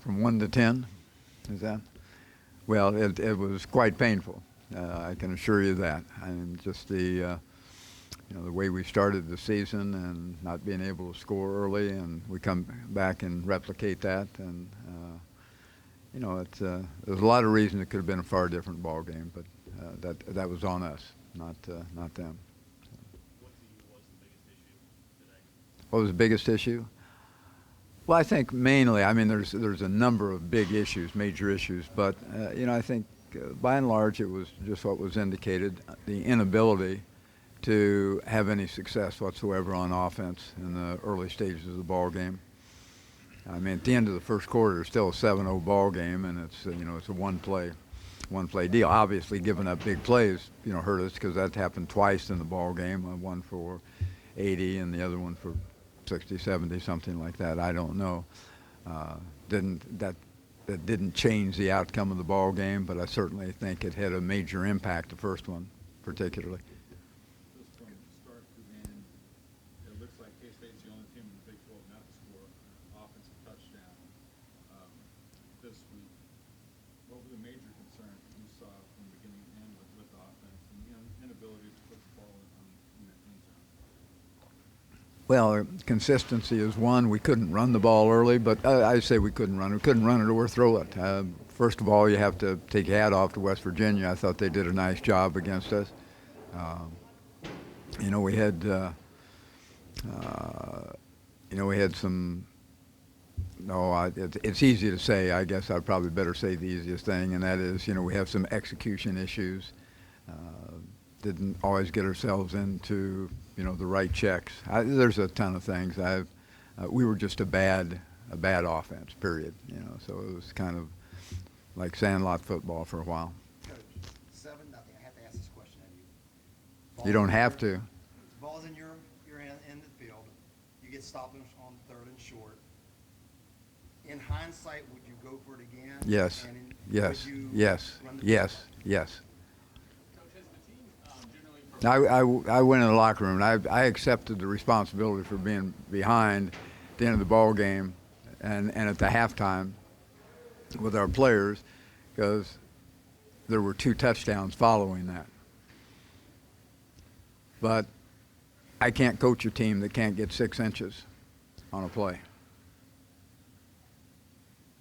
From 1 to 10, is that? Well, it was quite painful. I can assure you that. And just the way we started the season and not being able to score early, and we come back and replicate that, and there's a lot of reasons it could have been a far different ball game, but that was on us, not them. What to you was the biggest issue today? What was the biggest issue? Well, I think mainly, I mean, there's a number of big issues, major issues, but I think by and large it was just what was indicated: the inability to have any success whatsoever on offense in the early stages of the ball game. I mean, at the end of the first quarter, it's still a 7-0 ball game, and it's it's a one play deal. Obviously, giving up big plays hurt us, because that happened twice in the ball game. One for 80 and the other one for 60, 70, something like that. I don't know. That didn't change the outcome of the ball game, but I certainly think it had a major impact, the first one particularly. Just from start to end, it looks like K-State's the only team in the Big 12 not to score an offensive touchdown this week. What were the major concerns that you saw from beginning to end with offense and the inability to put the ball in the end zone? Well, consistency is one. We couldn't run the ball early, but I say we couldn't run it. We couldn't run it or throw it. First of all, you have to take your hat off to West Virginia. I thought they did a nice job against us. We had we had some. No, it's easy to say. I guess I'd probably better say the easiest thing, and that is, we have some execution issues. Didn't always get ourselves into the right checks. There's a ton of things. We were just a bad offense, period. So it was kind of like sandlot football for a while. Coach, 7-0. I have to ask this question of you. You don't have to. Ball's in your end of the field. You get stopped on 3rd and short. In hindsight, would you go for it again? Yes. And Yes. would you Yes. run the Yes. Yes. Coach, has the team generally... I went in the locker room, and I accepted the responsibility for being behind at the end of the ball game and at the halftime with our players, because there were 2 touchdowns following that. But I can't coach a team that can't get 6 inches on a play.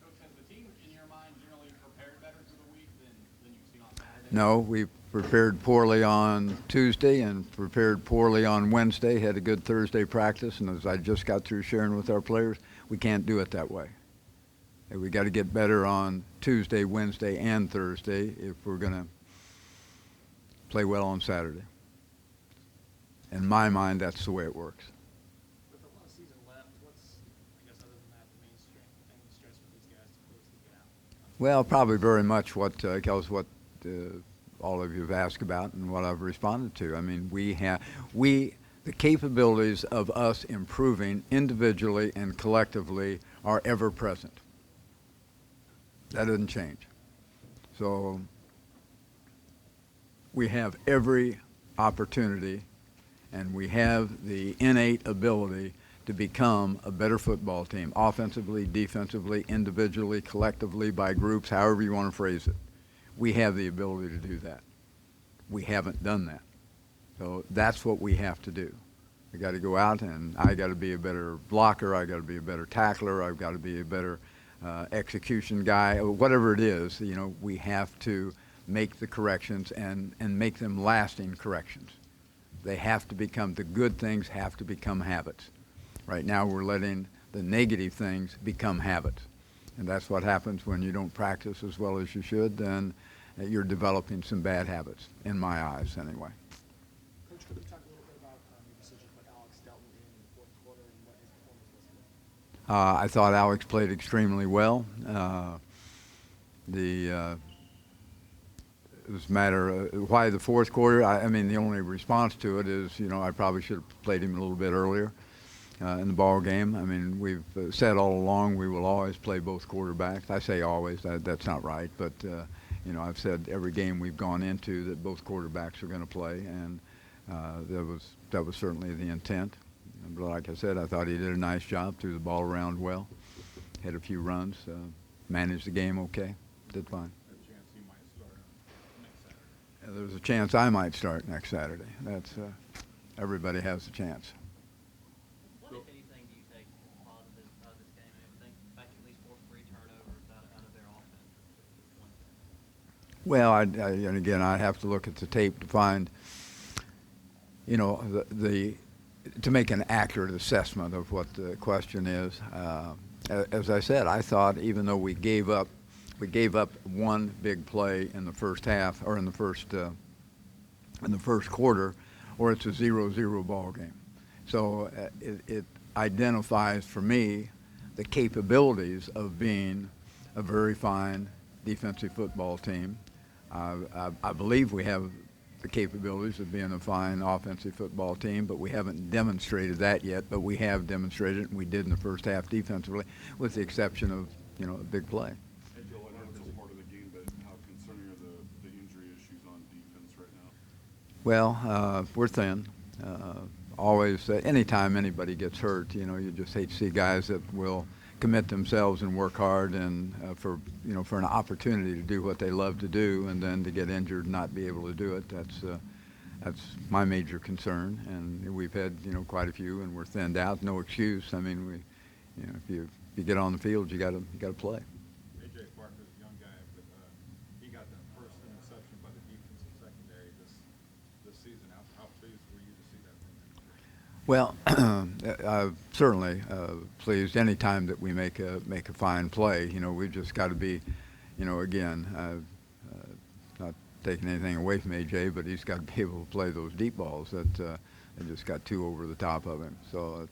Coach, has the team, in your mind, generally prepared better for the week than you've seen on Saturday? No, we prepared poorly on Tuesday and prepared poorly on Wednesday, had a good Thursday practice, and as I just got through sharing with our players, we can't do it that way. We got to get better on Tuesday, Wednesday, and Thursday if we're going to play well on Saturday. In my mind, that's the way it works. With a lot of season left, what's, I guess, other than that, the main stress for these guys to close the gap? Well, probably very much what all of you have asked about and what I've responded to. I mean, the capabilities of us improving individually and collectively are ever present. That doesn't change. So we have every opportunity, and we have the innate ability to become a better football team, offensively, defensively, individually, collectively, by groups, however you want to phrase it. We have the ability to do that. We haven't done that. So that's what we have to do. We got to go out, and I got to be a better blocker. I got to be a better tackler. I've got to be a better execution guy. Whatever it is, we have to make the corrections and make them lasting corrections. They have to become, the good things have to become habits. Right now we're letting the negative things become habits. And that's what happens when you don't practice as well as you should. Then you're developing some bad habits, in my eyes anyway. Coach, could you talk a little bit about your decision to put Alex Delton in the fourth quarter and what his performance was today? I thought Alex played extremely well. It was a matter of why the fourth quarter. I mean, the only response to it is, I probably should have played him a little bit earlier in the ball game. I mean, we've said all along we will always play both quarterbacks. I say always. That's not right, but I've said every game we've gone into that both quarterbacks are going to play, and that was certainly the intent. But like I said, I thought he did a nice job, threw the ball around well, had a few runs. managed the game okay. Did fine. A chance he might start next Saturday. There's a chance I might start next Saturday. That's everybody has a chance. What, if anything, do you take positive out of this game and everything? The fact you at least forced 3 turnovers out of their offense is one thing. Well, and again, I have to look at the tape to find, you know, to make an accurate assessment of what the question is. As I said, I thought even though we gave up one big play in the first half or in the first quarter, or it's a 0-0 ball game. So it identifies for me the capabilities of being a very fine defensive football team. I believe we have the capabilities of being a fine offensive football team, but we haven't demonstrated that yet. But we have demonstrated it, and we did in the first half defensively, with the exception of, you know, a big play. Hey, Bill, I know it's a part of the game, but how concerning are the injury issues on defense right now? Well, we're thin. Always, anytime anybody gets hurt, you know, you just hate to see guys that will commit themselves and work hard and for an opportunity to do what they love to do, and then to get injured and not be able to do it. That's my major concern. And we've had, you know, quite a few, and we're thinned out. No excuse. I mean, if you get on the field, you got to play. A.J. Parker's a young guy, but he got that first interception by the defensive secondary this season. How pleased were you to see that from him? Well, certainly pleased any time that we make a fine play. You know, we've just got to be, you know, again, not taking anything away from AJ, but he's got to be able to play those deep balls that just got 2 over the top of him. So,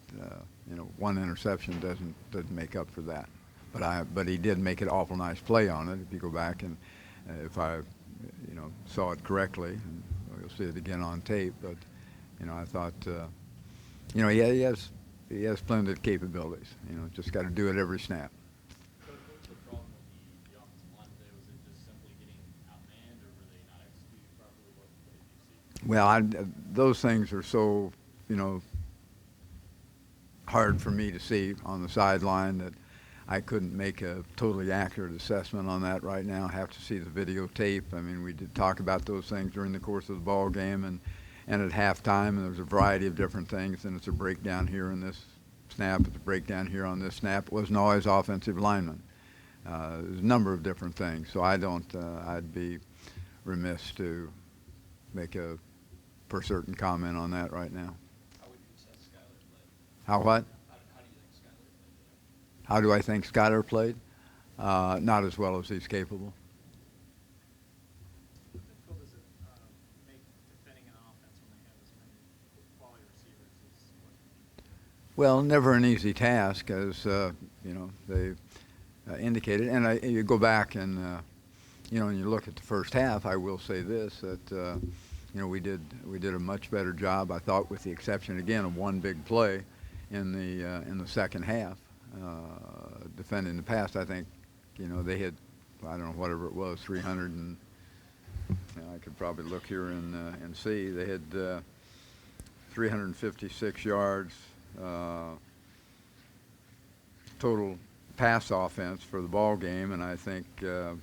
you know, one interception doesn't make up for that. But he did make an awful nice play on it. If you go back and if I, you know, saw it correctly, and you'll see it again on tape. But, you know, I thought. You know, he has splendid capabilities. You know, just got to do it every snap. Coach, what was the problem with the offensive line today? Was it just simply getting outmanned, or were they not executing properly? What did you see? Well, those things are so, you know, hard for me to see on the sideline that I couldn't make a totally accurate assessment on that right now. I have to see the videotape. I mean, we did talk about those things during the course of the ball game, and at halftime, and there's a variety of different things, and it's a breakdown here in this snap, it's a breakdown here on this snap. It wasn't always offensive linemen. There's a number of different things, so I'd be remiss to make a per certain comment on that right now. How would you assess Skyler play? How what? How do you think Skyler played today? How do I think Snyder played? Not as well as he's capable. How difficult does it make defending an offense when they have as many quality receivers as what? Well, never an easy task, as you know, they indicated. And you go back and you know, and you look at the first half. I will say this: that you know, we did a much better job, I thought, with the exception again of one big play in the second half, defending the pass. I think, you know, they had, I don't know, whatever it was, 300 and. I could probably look here and see. They had 356 yards total pass offense for the ball game, and I think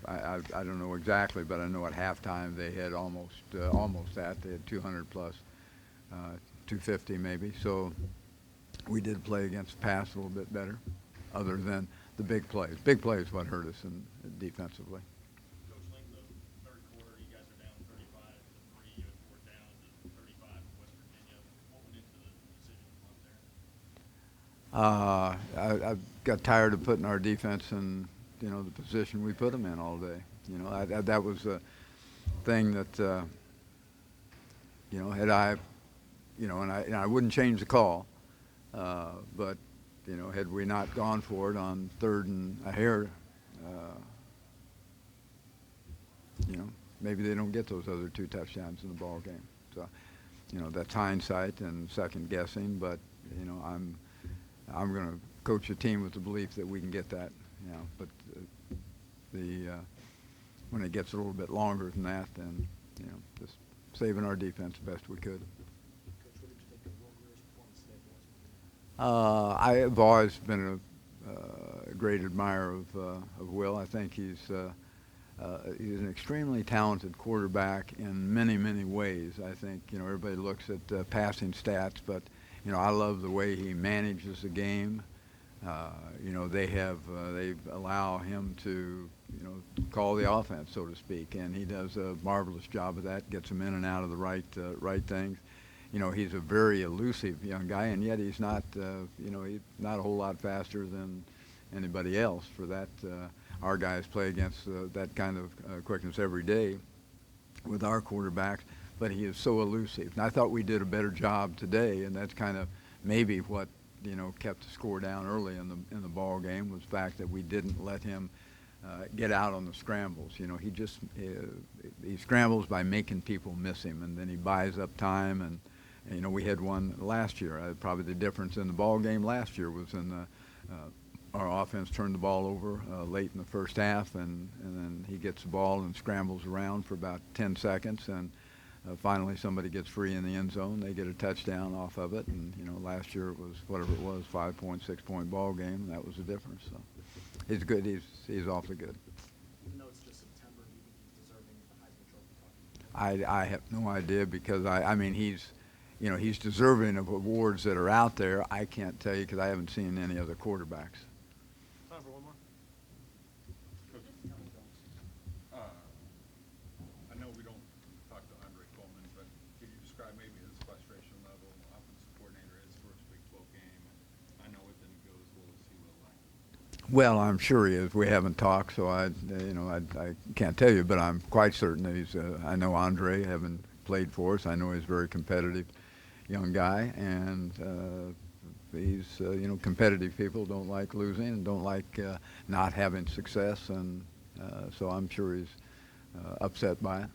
I don't know exactly, but I know at halftime they had almost that. They had 200 plus, 250 maybe. So we did play against the pass a little bit better, other than the big plays. Big plays what hurt us defensively. Coach Ling, the third quarter, you guys are down 35-3. You had 4th down at the 35 of West Virginia. What went into the decision point there? I got tired of putting our defense in, you know, the position we put them in all day. You know, that was a thing that, you know, had I, you know, and I wouldn't change the call, but, you know, had we not gone for it on 3rd and a hair, you know, maybe they don't get those other 2 touchdowns in the ball game. So, you know, that's hindsight and second guessing, but, you know, I'm going to coach a team with the belief that we can get that, you know, but when it gets a little bit longer than that, then, you know, just saving our defense the best we could. Coach, what did you think of Will Greer's performance today for West Virginia? I have always been a great admirer of Will. I think he's an extremely talented quarterback in many, many ways. I think, everybody looks at passing stats, but, I love the way he manages the game. They allow him to, call the offense, so to speak, and he does a marvelous job of that, gets them in and out of the right things. He's a very elusive young guy, and yet he's not, he's not a whole lot faster than anybody else. For that, our guys play against that kind of quickness every day with our quarterbacks, but he is so elusive. And I thought we did a better job today, and that's kind of maybe what kept the score down early in the ball game, was the fact that we didn't let him get out on the scrambles. He scrambles by making people miss him, and then he buys up time. And we had one last year. Probably the difference in the ball game last year was in our offense turned the ball over late in the first half, and then he gets the ball and scrambles around for about 10 seconds, and finally somebody gets free in the end zone. They get a touchdown off of it, and last year it was whatever it was, 5-point, 6-point ball game. That was the difference. So he's good. He's awfully good. Even though it's just September, do you think he's deserving of the Heisman Trophy talk? I have no idea, because I mean he's deserving of awards that are out there. I can't tell you because I haven't seen any other quarterbacks. Time for one more. I know we don't talk to Andre Coleman, but could you describe maybe his frustration level, offensive coordinator, his first Big 12 game? I know it didn't go as well as he would like. Well, I'm sure he is. We haven't talked, so I can't tell you, but I'm quite certain that he's. I know Andre, having played for us. I know he's a very competitive young guy, and he's competitive people don't like losing and don't like not having success, and so I'm sure he's upset by it.